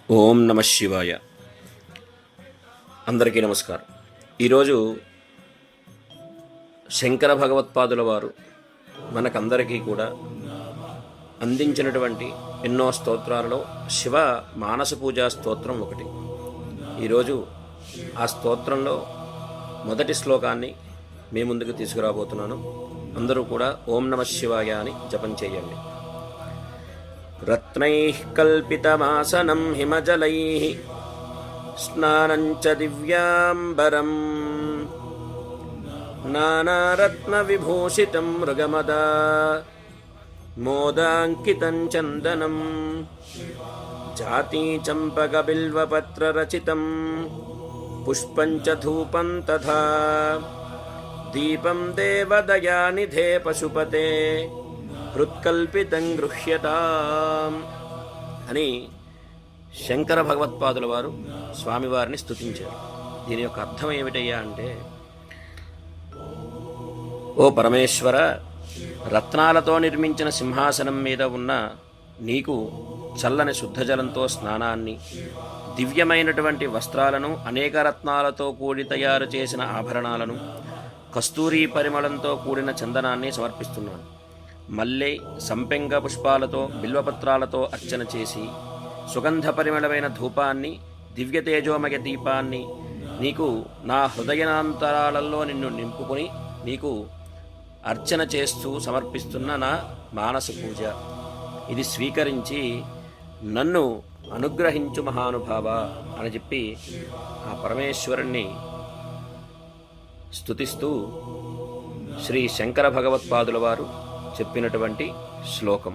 ఓం నమ శివాయ. అందరికీ నమస్కారం. ఈరోజు శంకర భగవత్పాదుల వారు మనకందరికీ కూడా అందించినటువంటి ఎన్నో స్తోత్రాలలో శివ మానస పూజా స్తోత్రం ఒకటి. ఈరోజు ఆ స్తోత్రంలో మొదటి శ్లోకాన్ని మీ ముందుకు తీసుకురాబోతున్నాను. అందరూ కూడా ఓం నమ శివాయ అని జపం చేయండి. రత్నైః కల్పితమాసనం హిమజలైః స్నానం చ దివ్యాంబరం నానారత్న విభూషితం మృగమద మోదాంకితం చందనం జాతీ చంపక బిల్వపత్ర రచితం పుష్పం చ ధూపం తథా దీపం దేవదయానిధే పశుపతే హృత్కల్పితం గృహ్యతాం అని శంకర భగవత్పాదుల వారు స్వామివారిని స్తుతించారు. దీని యొక్క అర్థం ఏమిటయ్యా అంటే, ఓ పరమేశ్వర, రత్నాలతో నిర్మించిన సింహాసనం మీద ఉన్న నీకు చల్లని శుద్ధజలంతో స్నానాన్ని, దివ్యమైనటువంటి వస్త్రాలను, అనేక రత్నాలతో కూడి తయారు చేసిన ఆభరణాలను, కస్తూరి పరిమళంతో కూడిన చందనాన్ని సమర్పిస్తున్నాను. మల్లె, సంపెంగ పుష్పాలతో, బిల్వపత్రాలతో అర్చన చేసి, సుగంధ పరిమళమైన ధూపాన్ని, దివ్య తేజోమయ దీపాన్ని నీకు నా హృదయాంతరాలలో నిన్ను నింపుకొని నీకు అర్చన చేస్తూ సమర్పిస్తున్న నా మానస పూజ. ఇది స్వీకరించి నన్ను అనుగ్రహించు మహానుభావ అని చెప్పి ఆ పరమేశ్వరుణ్ణి స్తుతిస్తూ శ్రీ శంకర భగవత్పాదుల వారు చెప్పినటువంటి శ్లోకం.